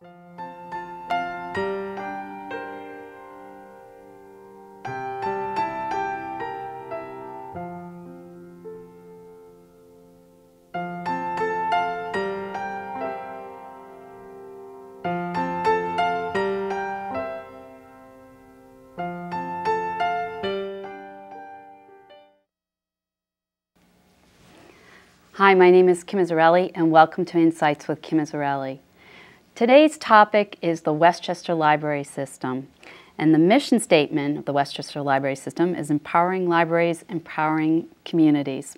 Hi, my name is Kim Azzarelli, and welcome to Insights with Kim Azzarelli. Today's topic is the Westchester Library System, and the mission statement of the Westchester Library System is empowering libraries, empowering communities.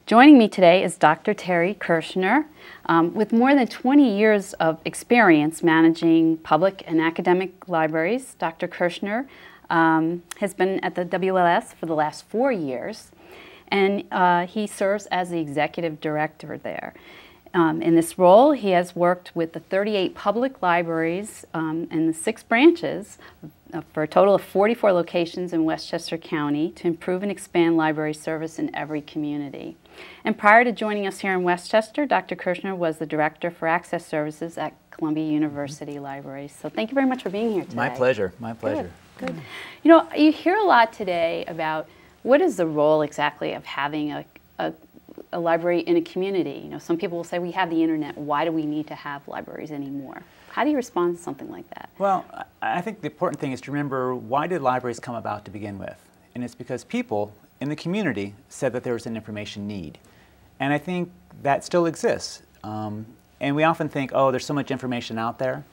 Joining me today is Dr. Terry Kirschner. With more than 20 years of experience managing public and academic libraries, Dr. Kirschner has been at the WLS for the last 4 years. And he serves as the executive director there. In this role, he has worked with the 38 public libraries and the 6 branches for a total of 44 locations in Westchester County to improve and expand library service in every community. And prior to joining us here in Westchester, Dr. Kirschner was the director for access services at Columbia University Libraries. So thank you very much for being here today. My pleasure. My pleasure. Good. You know, you hear a lot today about what is the role exactly of having a library in a community? You know, some people will say we have the internet. Why do we need to have libraries anymore? How do you respond to something like that? Well, I think the important thing is to remember, why did libraries come about to begin with? And it's because people in the community said that there was an information need. And I think that still exists. And we often think, oh, there's so much information out there.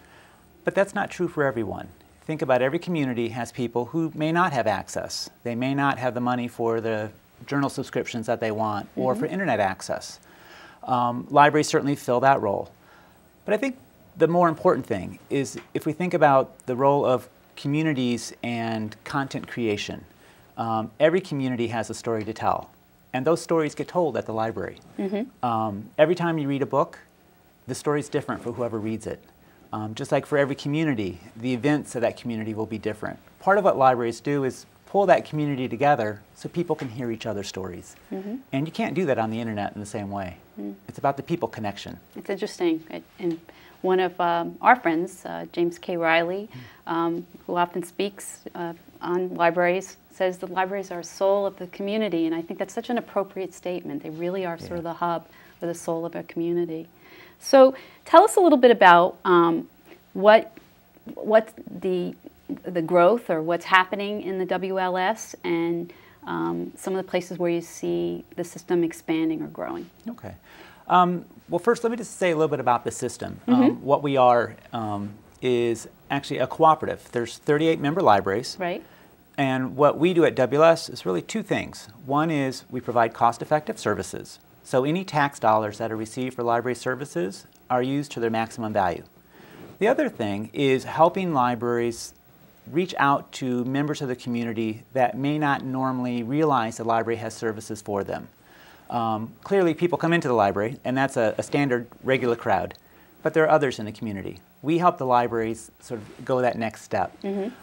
But that's not true for everyone. Think about every community has people who may not have access. They may not have the money for the journal subscriptions that they want or for internet access. Libraries certainly fill that role. But I think the more important thing is if we think about the role of communities and content creation. Every community has a story to tell, and those stories get told at the library. Every time you read a book, the story is different for whoever reads it. Just like for every community, the events of that community will be different. Part of what libraries do is pull that community together so people can hear each other's stories. And you can't do that on the internet in the same way. It's about the people connection. It's interesting. And one of our friends, James K. Riley, who often speaks on libraries, says the libraries are soul of the community. And I think that's such an appropriate statement. They really are sort of the hub or the soul of a community. So tell us a little bit about what the growth or what's happening in the WLS and some of the places where you see the system expanding or growing. Okay. Well, first, let me just say a little bit about the system. What we are is actually a cooperative. There's 38 member libraries. Right. And what we do at WLS is really 2 things. One is we provide cost-effective services. So any tax dollars that are received for library services are used to their maximum value. The other thing is helping libraries reach out to members of the community that may not normally realize the library has services for them. Clearly, people come into the library, and that's a standard, regular crowd, but there are others in the community. We help the libraries sort of go that next step. And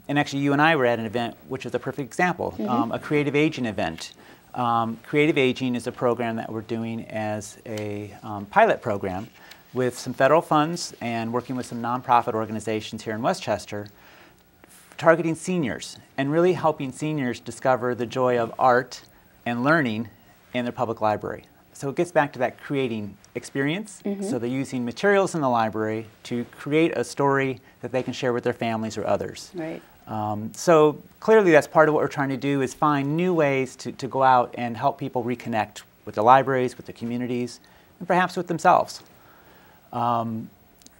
actually, you and I were at an event, which is a perfect example, a creative aging event. Creative Aging is a program that we're doing as a pilot program with some federal funds and working with some nonprofit organizations here in Westchester, targeting seniors and really helping seniors discover the joy of art and learning in their public library. So it gets back to that creating experience. So they're using materials in the library to create a story that they can share with their families or others. Right. So clearly that's part of what we're trying to do, is find new ways to go out and help people reconnect with the libraries, with the communities, and perhaps with themselves.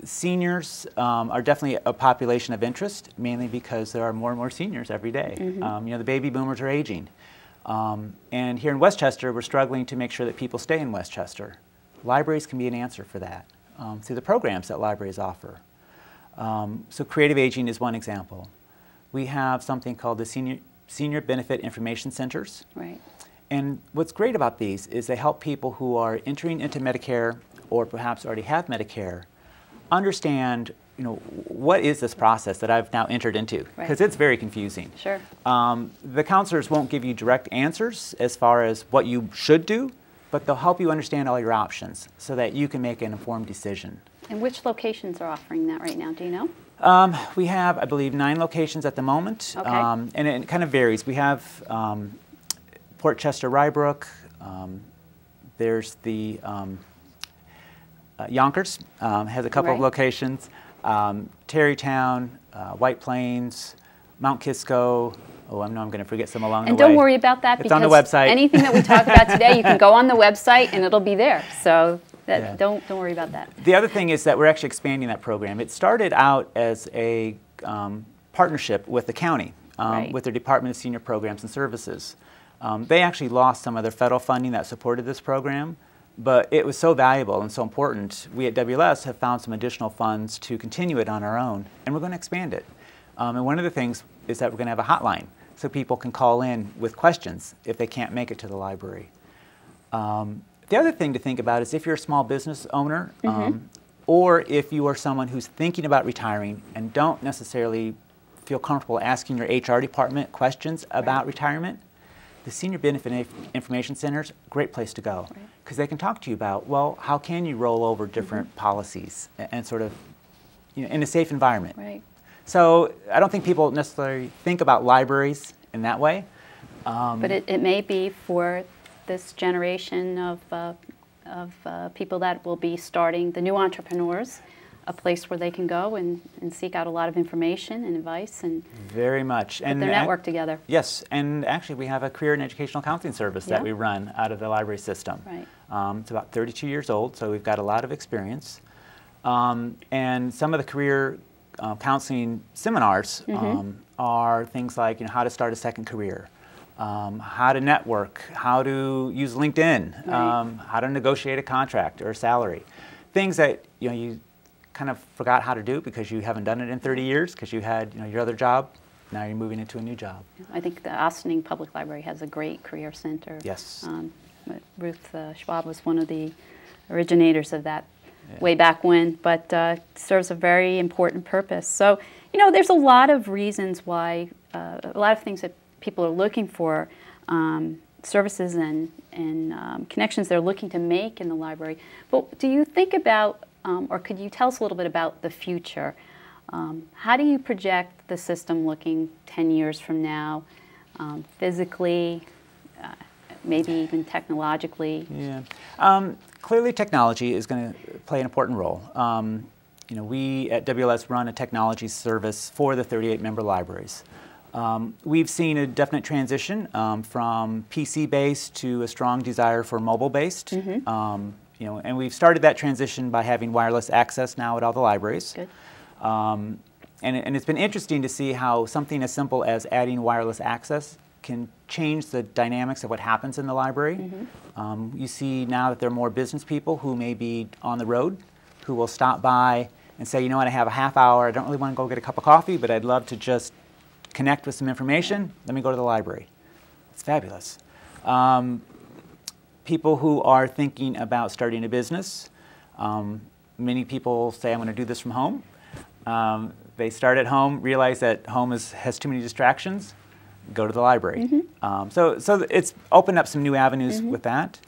Seniors are definitely a population of interest, mainly because there are more and more seniors every day. You know, the baby boomers are aging. And here in Westchester, we're struggling to make sure that people stay in Westchester. Libraries can be an answer for that through the programs that libraries offer. So Creative Aging is one example. We have something called the Senior Benefit Information Centers. Right. And what's great about these is they help people who are entering into Medicare or perhaps already have Medicare understand, you know, what is this process that I've now entered into? Because it's very confusing. Sure. The counselors won't give you direct answers as far as what you should do, but they'll help you understand all your options so that you can make an informed decision. And which locations are offering that right now? Do you know? We have, I believe, 9 locations at the moment, Okay. And it kind of varies. We have Port Chester, Rybrook. There's the Yonkers has a couple of Right. locations. Tarrytown, White Plains, Mount Kisco. Oh, I know I'm going to forget some along And the way. don't worry about that, It's because on the website. anything that we talk about today, you can go on the website and it'll be there. So that, Yeah. don't worry about that. The other thing is that we're actually expanding that program. It started out as a partnership with the county, Right. with their Department of Senior Programs and Services. They actually lost some of their federal funding that supported this program, but it was so valuable and so important. We at WLS have found some additional funds to continue it on our own, and we're going to expand it. And one of the things is that we're going to have a hotline so people can call in with questions if they can't make it to the library. The other thing to think about is if you're a small business owner, or if you are someone who's thinking about retiring and don't necessarily feel comfortable asking your HR department questions about retirement, the Senior Benefit Information Center is a great place to go, because they can talk to you about, well, how can you roll over different policies and sort of, you know, in a safe environment. Right. So I don't think people necessarily think about libraries in that way. But it may be for this generation of people that will be starting, the new entrepreneurs, a place where they can go and seek out a lot of information and advice and Very much. put their network together. Yes, and actually we have a career and educational counseling service that Yeah. we run out of the library system. Right. It's about 32 years old, so we've got a lot of experience. And some of the career counseling seminars are things like, you know, how to start a second career, how to network, how to use LinkedIn, Right. how to negotiate a contract or a salary, things that, you know, you kind of forgot how to do because you haven't done it in 30 years because you had, you know, your other job. Now you're moving into a new job. I think the Ossining Public Library has a great career center. Yes. Ruth Schwab was one of the originators of that way back when, but serves a very important purpose. So, you know, there's a lot of reasons why, a lot of things that people are looking for, services and connections they're looking to make in the library. But do you think about, or could you tell us a little bit about the future? How do you project the system looking 10 years from now, physically, maybe even technologically? Yeah. Clearly technology is going to play an important role. You know, we at WLS run a technology service for the 38 member libraries. We've seen a definite transition from PC-based to a strong desire for mobile-based. You know, and we've started that transition by having wireless access now at all the libraries. Good. And it's been interesting to see how something as simple as adding wireless access can change the dynamics of what happens in the library. You see now that there are more business people who may be on the road who will stop by and say, you know what, I have a half hour, I don't really want to go get a cup of coffee, but I'd love to just connect with some information. Let me go to the library. It's fabulous. People who are thinking about starting a business, many people say, I'm going to do this from home. They start at home, realize that home has too many distractions, go to the library. So it's opened up some new avenues with that.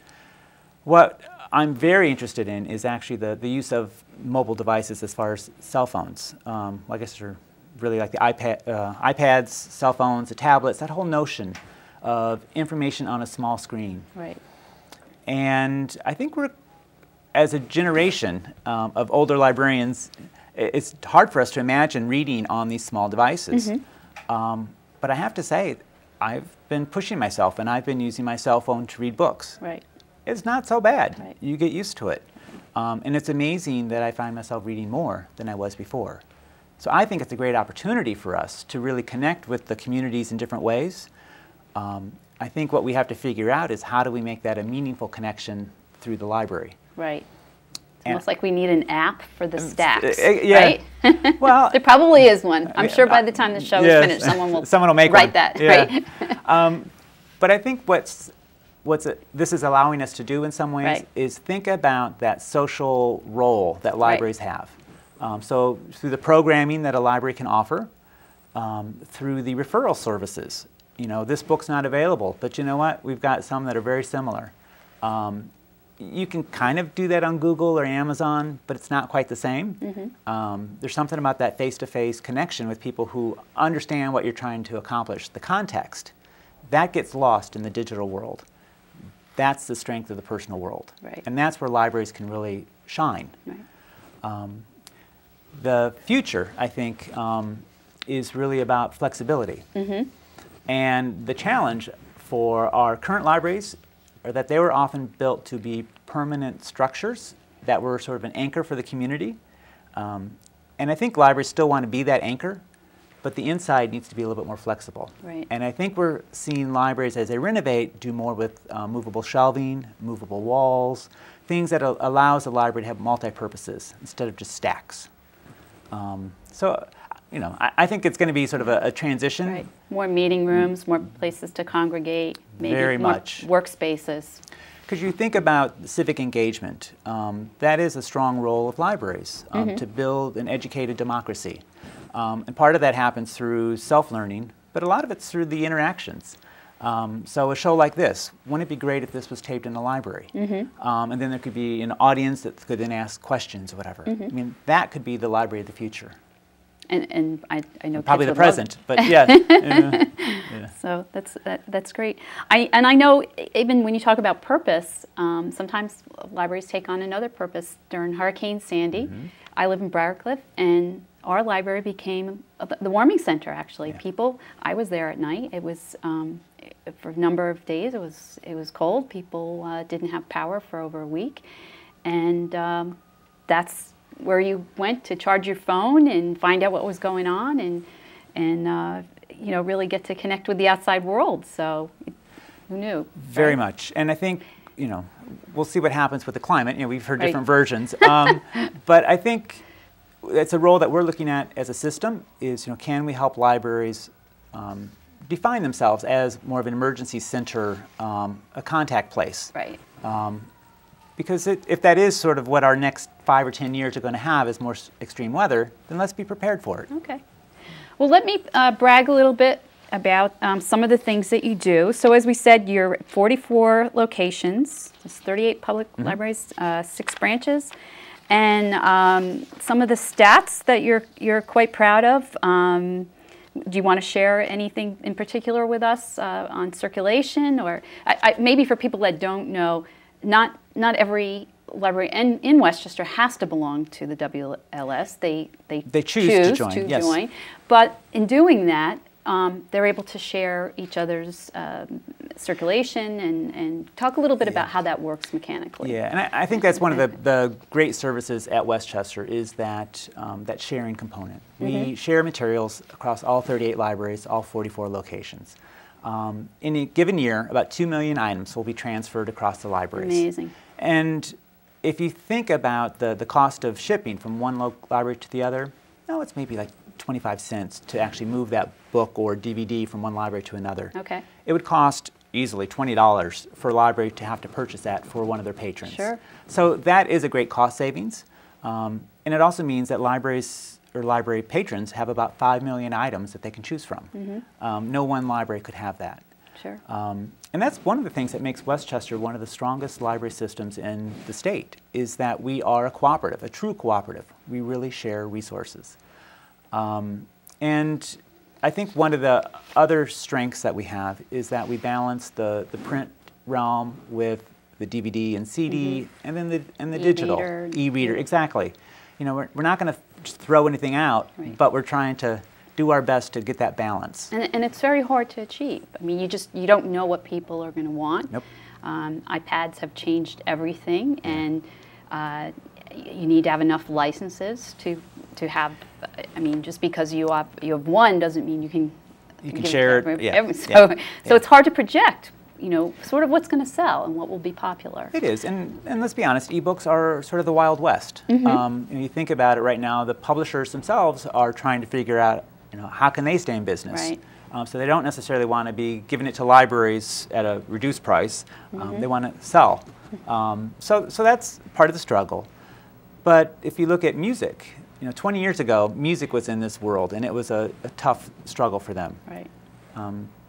What I'm very interested in is actually the use of mobile devices as far as cell phones. I guess they're really like the iPads, cell phones, the tablets, that whole notion of information on a small screen. Right. And I think we're, as a generation of older librarians, it's hard for us to imagine reading on these small devices. But I have to say, I've been pushing myself, and I've been using my cell phone to read books. Right. It's not so bad. Right. You get used to it. And it's amazing that I find myself reading more than I was before. So I think it's a great opportunity for us to really connect with the communities in different ways. I think what we have to figure out is how do we make that a meaningful connection through the library. Right. It's almost like we need an app for the stacks, yeah. right? Well, there probably is one. I'm sure by the time the show is finished, someone will make write one. that, Yeah. right? But I think this is allowing us to do in some ways Right. is think about that social role that libraries have. So through the programming that a library can offer, through the referral services. You know, this book's not available, but you know what? We've got some that are very similar. you can kind of do that on Google or Amazon, but it's not quite the same. There's something about that face-to-face connection with people who understand what you're trying to accomplish, the context. That gets lost in the digital world. That's the strength of the personal world. Right. And that's where libraries can really shine. Right. The future, I think, is really about flexibility. And the challenge for our current libraries are that they were often built to be permanent structures that were sort of an anchor for the community. And I think libraries still want to be that anchor, but the inside needs to be a little bit more flexible. Right. And I think we're seeing libraries, as they renovate, do more with movable shelving, movable walls, things that allows the library to have multi-purposes instead of just stacks. So, you know, I think it's going to be sort of a transition. Right. More meeting rooms, more places to congregate, maybe Very more much. workspaces. Because you think about civic engagement, that is a strong role of libraries to build an educated democracy. And part of that happens through self-learning, but a lot of it's through the interactions. So a show like this, wouldn't it be great if this was taped in a library? And then there could be an audience that could then ask questions or whatever. I mean, that could be the library of the future. And I know Probably kids the would love present, but yeah. Yeah. So that's great. And I know even when you talk about purpose, sometimes libraries take on another purpose. During Hurricane Sandy, I live in Briarcliff, and our library became the warming center. Actually, people. I was there at night. It was for a number of days. It was cold. People didn't have power for over a week, and that's where you went to charge your phone and find out what was going on, and you know, really get to connect with the outside world. So who knew? Very much. And I think, you know, we'll see what happens with the climate. You know, we've heard Right. different versions. But I think it's a role that we're looking at as a system is, you know, can we help libraries define themselves as more of an emergency center, a contact place? Right. Because if that is sort of what our next 5 or 10 years are going to have is more extreme weather, then let's be prepared for it. Okay. Well, let me brag a little bit about some of the things that you do. So as we said, you're at 44 locations. There's 38 public libraries, 6 branches. And some of the stats that you're quite proud of, do you want to share anything in particular with us on circulation? Or maybe for people that don't know, not every library in Westchester has to belong to the WLS. They choose to join, yes. But in doing that, they're able to share each other's circulation and talk a little bit about how that works mechanically. Yeah, and I think that's one of the great services at Westchester is that, that sharing component. We share materials across all 38 libraries, all 44 locations. In a given year, about 2 million items will be transferred across the libraries. Amazing. And if you think about the cost of shipping from one library to the other, it's maybe like 25 cents to actually move that book or DVD from one library to another. Okay. It would cost easily $20 for a library to have to purchase that for one of their patrons. Sure. So that is a great cost savings. And it also means that libraries or library patrons have about 5 million items that they can choose from. No one library could have that. Sure. And that's one of the things that makes Westchester one of the strongest library systems in the state, is that we are a cooperative, a true cooperative. We really share resources. And I think one of the other strengths that we have is that we balance the print realm with the DVD and CD, and then the digital e-reader. Exactly. You know, we're not going to just throw anything out, but we're trying to do our best to get that balance. And it's very hard to achieve. I mean, you don't know what people are going to want. Nope. iPads have changed everything, and you need to have enough licenses to have. I mean, just because you have one doesn't mean you can share it. So it's hard to project, you know, sort of what's going to sell and what will be popular. It is, and let's be honest, ebooks are sort of the Wild West. You think about it right now, the publishers themselves are trying to figure out, you know, how can they stay in business. Right. So they don't necessarily want to be giving it to libraries at a reduced price. They want to sell. So that's part of the struggle. But if you look at music, you know, 20 years ago, music was in this world, and it was a tough struggle for them. Right.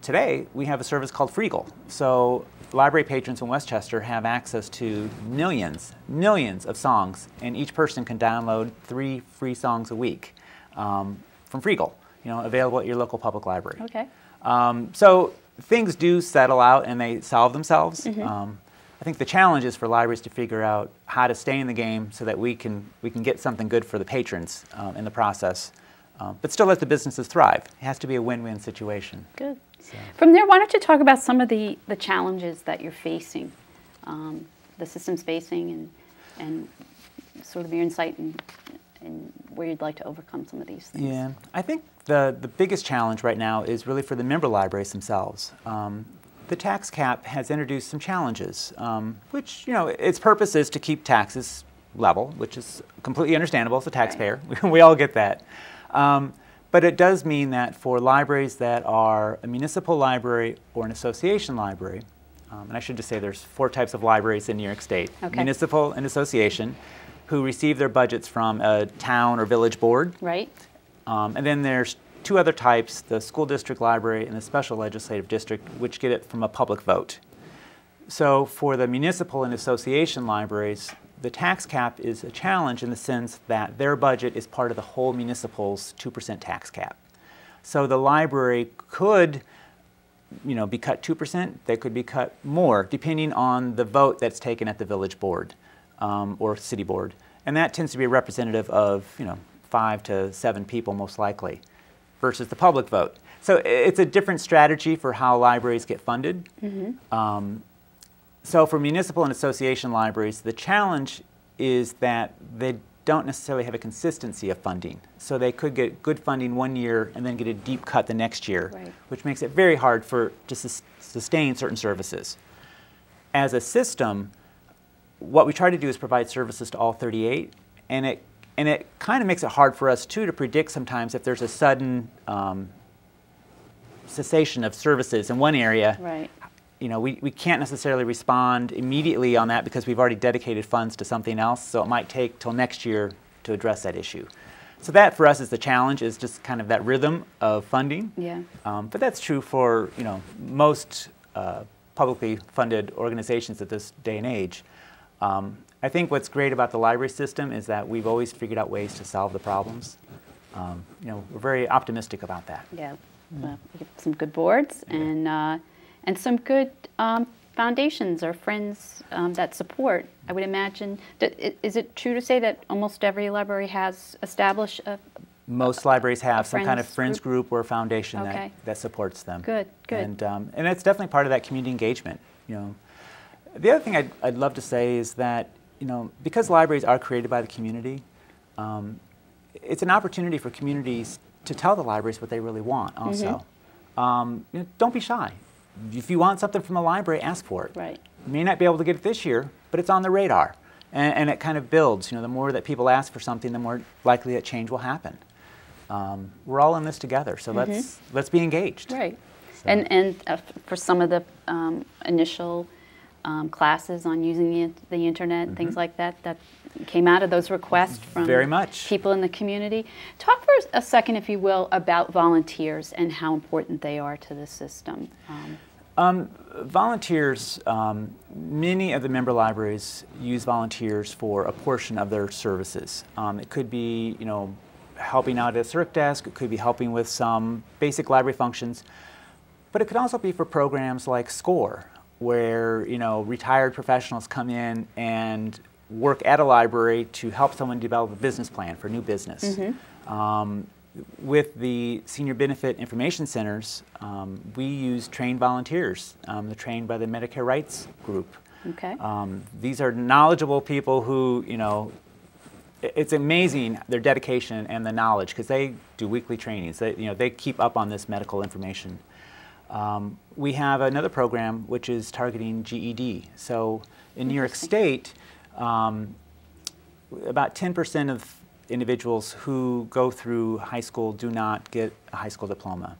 Today, we have a service called Freegal. So library patrons in Westchester have access to millions of songs, and each person can download 3 free songs a week from Freegal, available at your local public library. Okay. So things do settle out and they solve themselves. Mm-hmm. I think the challenge is for libraries to figure out how to stay in the game so that we can get something good for the patrons in the process, but still let the businesses thrive. It has to be a win-win situation. Good. So. From there, why don't you talk about some of the challenges that you're facing, the system's facing, and sort of your insight and where you'd like to overcome some of these things. Yeah, I think the biggest challenge right now is really for the member libraries themselves. The tax cap has introduced some challenges, which, its purpose is to keep taxes level, which is completely understandable as a taxpayer. Right. We all get that. But it does mean that for libraries that are a municipal library or an association library, and I should just say there's 4 types of libraries in New York State, okay. Municipal and association, who receive their budgets from a town or village board. Right. And then there's 2 other types, the school district library and the special legislative district, which get it from a public vote. So for the municipal and association libraries, the tax cap is a challenge in the sense that their budget is part of the whole municipal's 2% tax cap. So the library could, be cut 2%, they could be cut more, depending on the vote that's taken at the village board or city board. And that tends to be representative of, 5 to 7 people most likely, versus the public vote. So it's a different strategy for how libraries get funded. Mm-hmm. So for municipal and association libraries, the challenge is that they don't necessarily have a consistency of funding. So they could get good funding one year and then get a deep cut the next year, right. Which makes it very hard to sustain certain services. As a system, what we try to do is provide services to all 38, and it kind of makes it hard for us too to predict sometimes if there's a sudden cessation of services in one area. Right. We can't necessarily respond immediately on that because we've already dedicated funds to something else, so it might take till next year to address that issue. So that for us is the challenge, is just kind of that rhythm of funding. Yeah. But that's true for most publicly funded organizations at this day and age. I think what's great about the library system is that we've always figured out ways to solve the problems. We're very optimistic about that. Yeah. Well, we get some good boards and some good foundations or friends that support. I would imagine. Is it true to say that almost every library has established a Most libraries have some kind of friends group or foundation that supports them. Good, good. And it's definitely part of that community engagement. The other thing I'd love to say is that because libraries are created by the community, it's an opportunity for communities to tell the libraries what they really want. Also, mm-hmm. Don't be shy. If you want something from a library, ask for it. Right. You may not be able to get it this year, but it's on the radar, and it kind of builds. The more that people ask for something, the more likely that change will happen. We're all in this together, so mm-hmm. let's be engaged. Right. So. And for some of the initial classes on using the internet, mm-hmm. things like that, that came out of those requests from very much people in the community. Talk for a second, if you will, about volunteers and how important they are to the system. Volunteers, many of the member libraries use volunteers for a portion of their services. It could be, helping out at a circ desk, it could be helping with some basic library functions, but it could also be for programs like SCORE, where, retired professionals come in and work at a library to help someone develop a business plan for new business. Mm-hmm. With the Senior Benefit Information Centers, we use trained volunteers. They're trained by the Medicare Rights Group. Okay. These are knowledgeable people who, it's amazing their dedication and the knowledge, because they do weekly trainings. They keep up on this medical information. We have another program which is targeting GED. So in New York State, about 10% of individuals who go through high school do not get a high school diploma.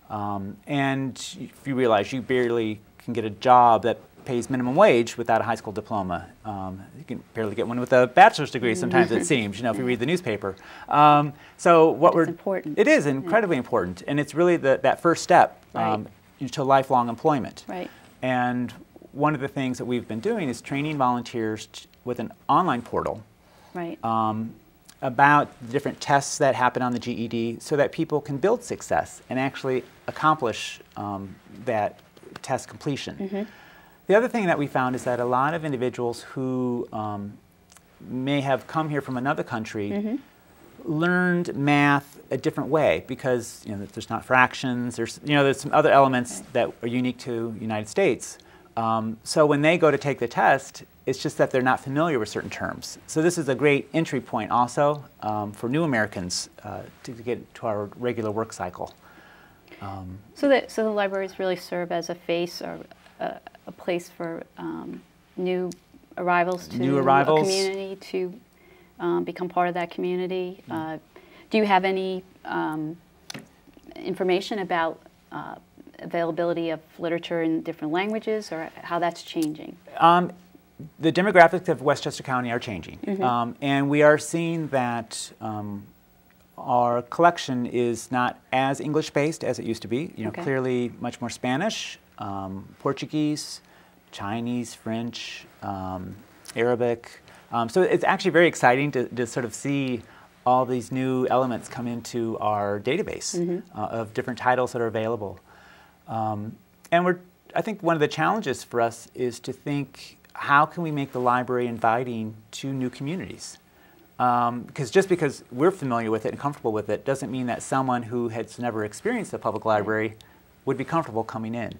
And if you realize you barely can get a job that pays minimum wage without a high school diploma. You can barely get one with a bachelor's degree sometimes, it seems, if you read the newspaper. So what It's important. It is incredibly important, and it's really that first step Right. to lifelong employment. Right. And one of the things that we've been doing is training volunteers with an online portal Right. about the different tests that happen on the GED so that people can build success and actually accomplish that test completion. The other thing that we found is that a lot of individuals who may have come here from another country learned math a different way because there's not fractions, there's some other elements that are unique to the United States. So when they go to take the test, it's just that they're not familiar with certain terms. So this is a great entry point also for new Americans to get to our regular work cycle. So the libraries really serve as a face or a place for new arrivals to a community to become part of that community. Do you have any information about availability of literature in different languages or how that's changing? The demographics of Westchester County are changing, and we are seeing that our collection is not as English-based as it used to be. Clearly much more Spanish, Portuguese, Chinese, French, Arabic. So it's actually very exciting to sort of see all these new elements come into our database of different titles that are available. And I think one of the challenges for us is to think, how can we make the library inviting to new communities? Because just because we're familiar with it and comfortable with it doesn't mean that someone who has never experienced a public library would be comfortable coming in.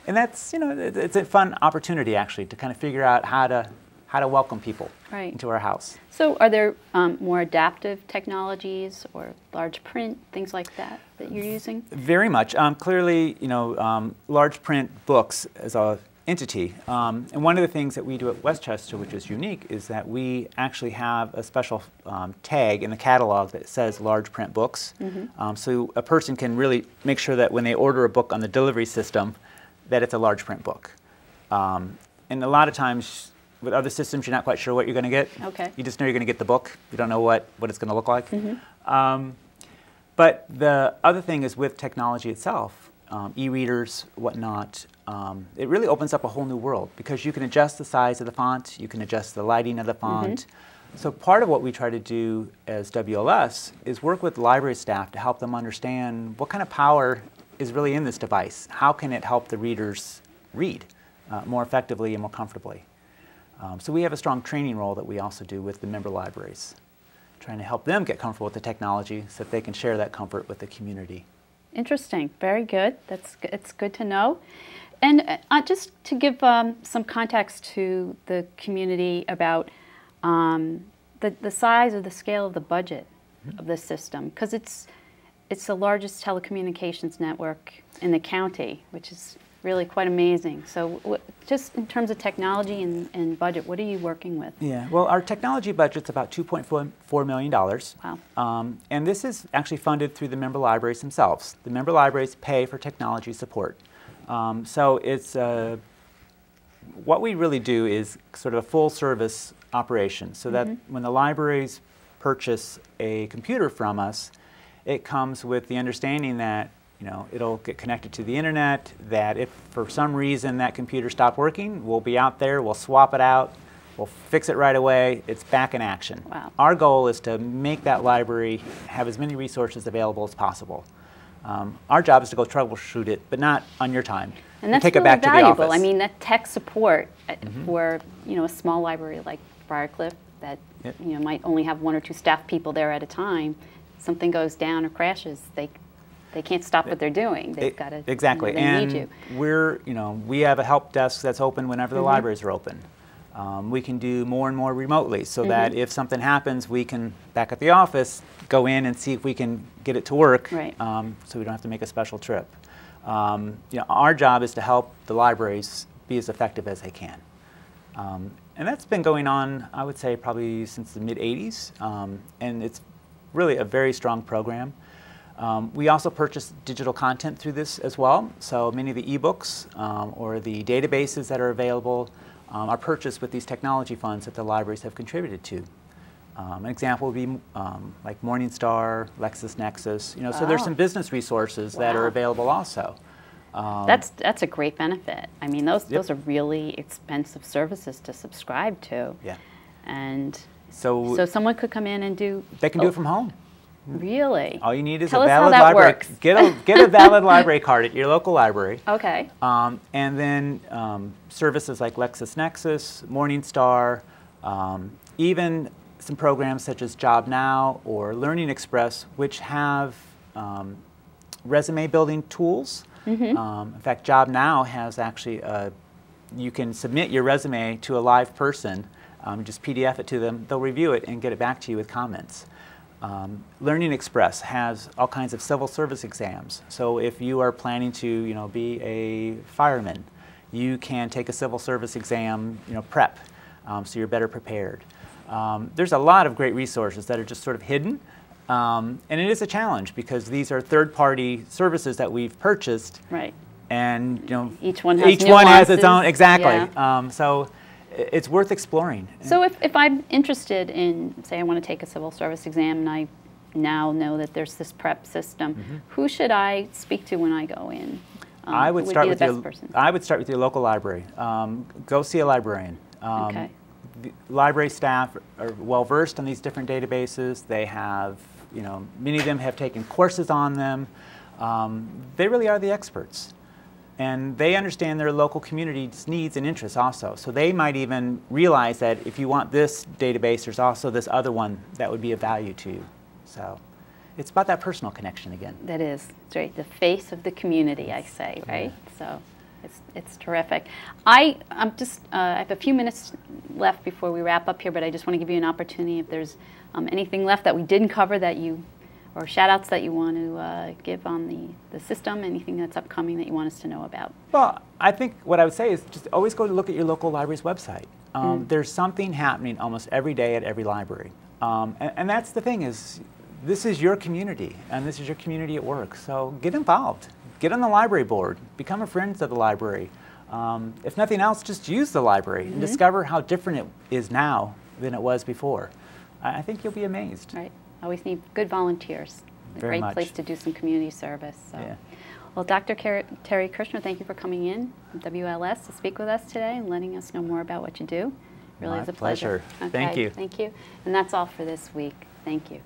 And that's, it's a fun opportunity actually to kind of figure out how to welcome people into our house. So are there more adaptive technologies or large print, things like that you're using? Very much. Clearly, large print books as a entity. And one of the things that we do at Westchester, which is unique, is that we actually have a special tag in the catalog that says large print books. So a person can really make sure that when they order a book on the delivery system, that it's a large print book. And a lot of times with other systems, you're not quite sure what you're going to get. Okay. You just know you're going to get the book. You don't know what it's going to look like. But the other thing is with technology itself, e-readers, whatnot, it really opens up a whole new world because you can adjust the size of the font, you can adjust the lighting of the font. So part of what we try to do as WLS is work with library staff to help them understand what kind of power is really in this device. How can it help the readers read more effectively and more comfortably? So we have a strong training role that we also do with the member libraries, trying to help them get comfortable with the technology so that they can share that comfort with the community. Interesting. Very good. It's good to know. And just to give some context to the community about the size or the scale of the budget of the system, because it's the largest telecommunications network in the county, which is really quite amazing. So just in terms of technology and budget, what are you working with? Yeah, well, our technology budget's about $2.4 million. Wow. And this is actually funded through the member libraries themselves. The member libraries pay for technology support. So it's, what we really do is sort of a full service operation so that when the libraries purchase a computer from us, it comes with the understanding that it'll get connected to the internet, that if for some reason that computer stopped working, we'll be out there, we'll swap it out, we'll fix it right away, it's back in action. Wow. Our goal is to make that library have as many resources available as possible. Our job is to go troubleshoot it, but not on your time. And that's take really it back valuable. to the office. I mean, that tech support for a small library like Briarcliff that might only have 1 or 2 staff people there at a time. Something goes down or crashes, they can't stop what they're doing. They've got to exactly. They need you. We're we have a help desk that's open whenever the libraries are open. We can do more and more remotely so that if something happens, we can, back at the office, go in and see if we can get it to work Right. So we don't have to make a special trip. Our job is to help the libraries be as effective as they can. And that's been going on, I would say, probably since the mid-'80s. And it's really a very strong program. We also purchase digital content through this as well. So many of the ebooks or the databases that are available are purchased with these technology funds that the libraries have contributed to. An example would be like Morningstar, LexisNexis. You know, so there's some business resources that are available also. That's a great benefit. I mean, those are really expensive services to subscribe to. Yeah. And so someone could come in and do. They can do it from home. Really? All you need is Tell a us how valid that library. works. Get a valid library card at your local library. Okay. And then services like LexisNexis, Morningstar, even some programs such as JobNow or Learning Express, which have resume building tools. In fact, JobNow has actually, you can submit your resume to a live person, just PDF it to them, they'll review it and get it back to you with comments. Learning Express has all kinds of civil service exams. So if you are planning to, be a fireman, you can take a civil service exam, prep, so you're better prepared. There's a lot of great resources that are just sort of hidden, and it is a challenge because these are third-party services that we've purchased. Right. And each one has its own, exactly. Yeah. So it's worth exploring. So if I'm interested in, say I want to take a civil service exam and I now know that there's this prep system, who should I speak to when I go in? I would start with your local library. Go see a librarian. Okay. The library staff are well versed on these different databases. They have, many of them have taken courses on them. They really are the experts. And they understand their local community's needs and interests also. So they might even realize that if you want this database, there's also this other one that would be of value to you. So it's about that personal connection again. That is, right, the face of the community, I say, right? Yeah. So it's terrific. I have a few minutes left before we wrap up here, but I just want to give you an opportunity if there's anything left that we didn't cover that or shout-outs that you want to give on the system, anything that's upcoming that you want us to know about. Well, I think what I would say is just always go to look at your local library's website. There's something happening almost every day at every library. And that's the thing is, this is your community, and this is your community at work. So get involved. Get on the library board. Become a friend of the library. If nothing else, just use the library and discover how different it is now than it was before. I think you'll be amazed. Right. Always need good volunteers. A Very great much. place to do some community service. So. Yeah. Well, Dr. Terry Kirschner, thank you for coming in from WLS to speak with us today and letting us know more about what you do. Really is a pleasure. Okay, thank you. Thank you. And that's all for this week. Thank you.